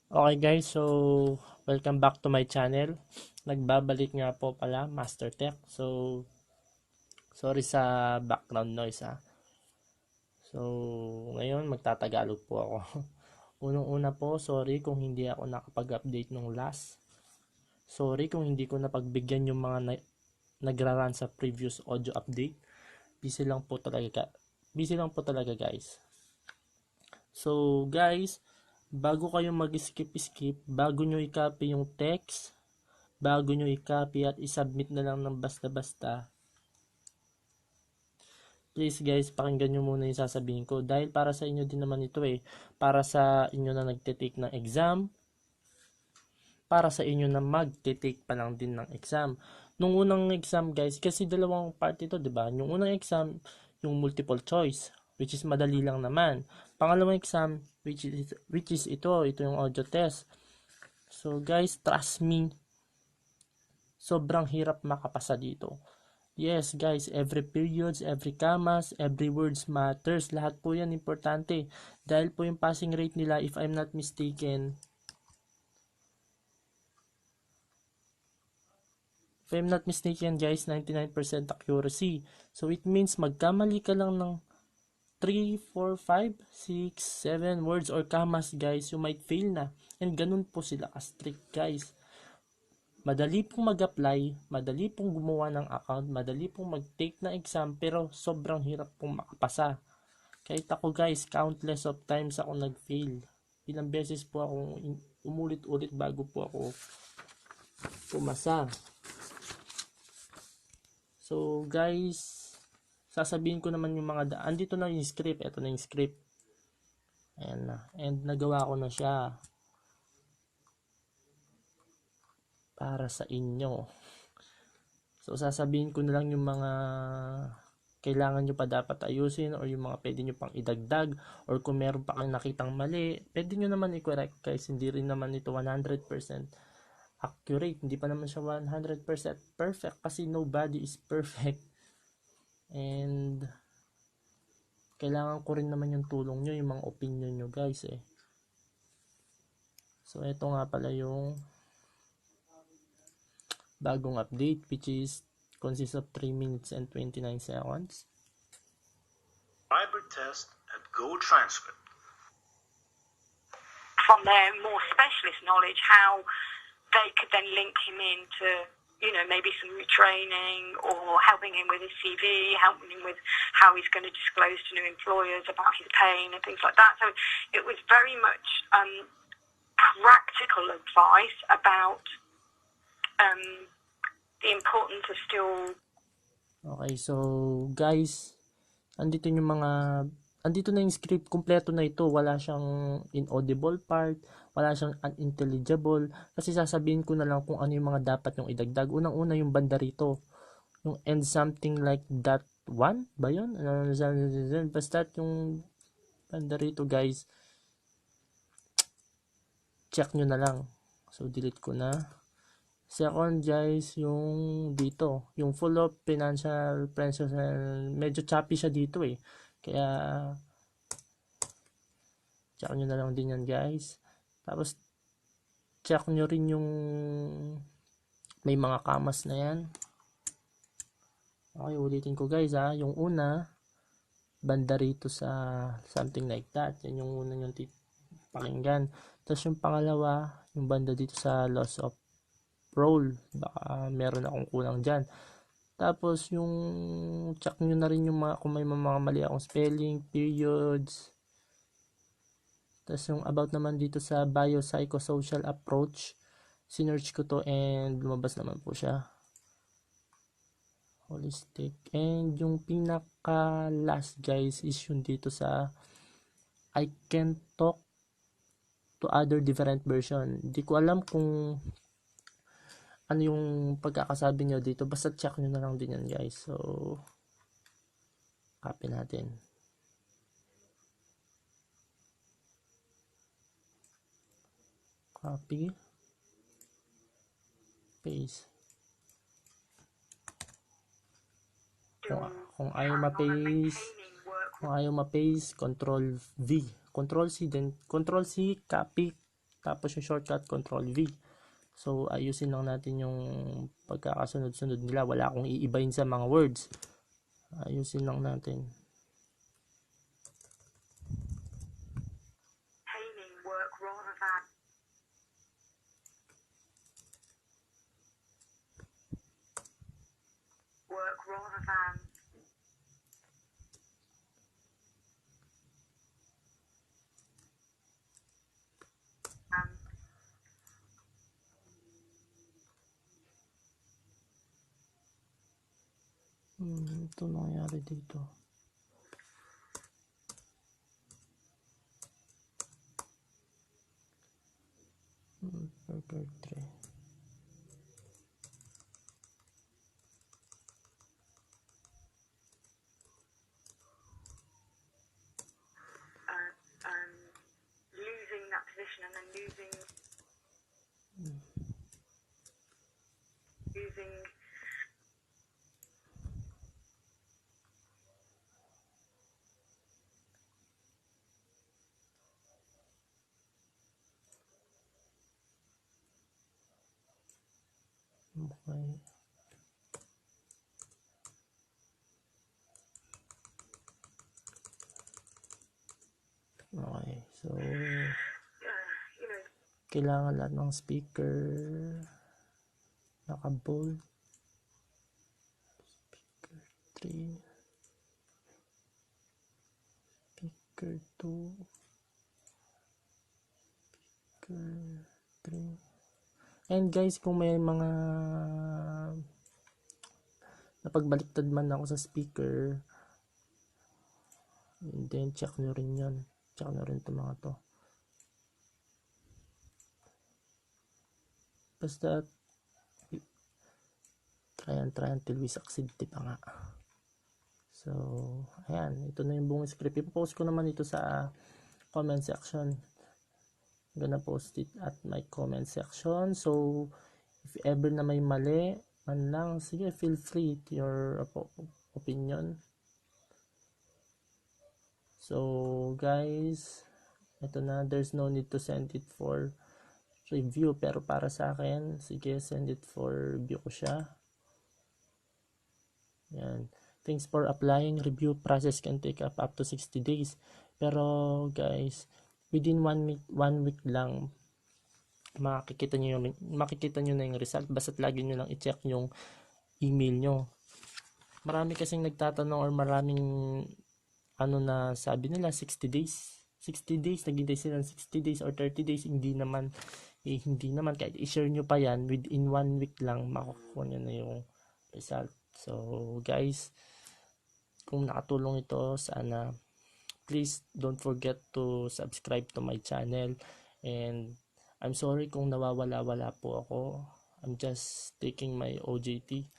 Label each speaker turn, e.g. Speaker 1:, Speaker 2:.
Speaker 1: Okay guys, so welcome back to my channel. Nagbabalik nga po pala, Master Tech. So, sorry sa background noise ha. So, ngayon magtatagalog po ako. Unang-una po, sorry kung hindi ako nakapag-update nung last. Sorry kung hindi ko napagbigyan yung mga nagra-run sa previous audio update. Busy lang po talaga, guys. So, guys, bago kayo mag-skip, bago nyo i-copy yung text, bago nyo i-copy at i-submit na lang ng basta-basta, please guys, pakinggan nyo muna yung sasabihin ko. Dahil para sa inyo din naman ito eh. Para sa inyo na nagtitake ng exam, para sa inyo na magtitake pa lang din ng exam. Nung unang exam guys, kasi dalawang part ito, diba? Yung unang exam, yung multiple choice, which is madali lang naman. Pangalawang exam, which is ito yung audio test. So guys, trust me, sobrang hirap makapasa dito. Yes guys, every periods, every commas, every words matters. Lahat po yan importante. Dahil po yung passing rate nila, if I'm not mistaken, guys, 99% accuracy. So it means magkamali ka lang ng 3, 4, 5, 6, 7 words or commas guys, you might fail na. And ganun po sila ka-strict guys. Madali pong mag-apply, madali pong gumawa ng account, madali pong mag-take na exam, pero sobrang hirap pong makapasa. Kahit ako guys, countless of times ako nag-fail. Ilang beses po ako umulit-ulit bago po ako pumasa. So guys, sasabihin ko naman yung mga andito na yung script, ito na yung script. Ayan na. And nagawa ko na siya para sa inyo. So sasabihin ko na lang yung mga kailangan nyo pa dapat ayusin or yung mga pwede nyo pang idagdag or kung meron pa kayong nakitang mali, pwede nyo naman i-correct guys. Hindi rin naman ito 100% accurate. Hindi pa naman siya 100% perfect kasi nobody is perfect. And kailangan ko rin naman yung tulong nyo, yung mga opinion nyo guys eh. So ito nga pala yung bagong update, which is consists of 3 minutes and 29 seconds.
Speaker 2: Hybrid test at Gotranscipt.
Speaker 3: From their more specialist knowledge, how they could then link him into, maybe some training or helping him with his CV, helping him with how he's going to disclose to new employers about his pain and things like that. So it was very much practical advice about the importance of still.
Speaker 1: Okay, so guys, andito na yung script, kompleto na ito. Wala siyang inaudible part, wala siyang unintelligible, kasi sasabihin ko na lang kung ano yung mga dapat yung idagdag. Unang-una yung banda rito, yung and something like that one ba yun? Basta yung banda rito guys, check nyo na lang. So delete ko na. Second guys, yung dito, yung full of financial pressures, medyo choppy siya dito eh. Kaya check nyo na lang din yan guys. Tapos check nyo rin yung may mga commas na yan. Okay, ulitin ko guys ha. Yung una, banda rito sa something like that. Yan yung una yung pakinggan. Tapos yung pangalawa, yung banda dito sa loss of role. Baka meron akong kulang dyan. Tapos yung check nyo na rin yung kung may mga mali akong spelling, periods. Tapos yung about naman dito sa biopsychosocial approach, sinearch ko to and lumabas naman po siya. Holistic. And yung pinaka last guys is yung dito sa I can talk to other different version. Hindi ko alam kung ano yung pagkakasabi nyo dito, basta check nyo na lang din yan guys. So copy natin, copy, paste. Kung ayaw ma-paste, control V, control C, then control C, copy, Tapos yung shortcut, Control V. So, ayusin lang natin yung pagkakasunod-sunod nila. Wala akong iibahin sa mga words. Ayusin lang natin.
Speaker 3: Maintaining work rather than
Speaker 1: Ito nangyari dito. Burger 3.
Speaker 3: losing that position and then losing
Speaker 1: Okay. Okay, so kailangan lahat ng speaker naka-bold. Speaker 3, speaker 2, speaker 3. And guys, kung may mga napagbaliktad man ako sa speaker, and then check nyo rin yan. Check nyo rin itong mga to. Basta try until we succeed, pa nga. So, ayan, ito na yung buong script. Ipopost ko naman ito sa comment section. I'm gonna post it at my comment section. So, if ever na may mali man lang, sige, feel free to your opinion. So, guys, ito na, there's no need to send it for review, pero para sa akin, sige, send it for review ko siya. Yan. Thanks for applying. Review process can take up to 60 days. Pero guys, within 1 week lang makikita nyo na yung result. Basta't lagi nyo lang i-check yung email nyo. Marami kasing nagtatanong or maraming na sabi nila 60 days. 60 days, naghintay sila ng 60 days or 30 days. Hindi naman kahit i-share nyo pa yan, within 1 week lang makukuha nyo na yung result. So guys, kung nakatulong ito, sana please don't forget to subscribe to my channel. And I'm sorry kung nawawala-wala po ako. I'm just taking my OJT.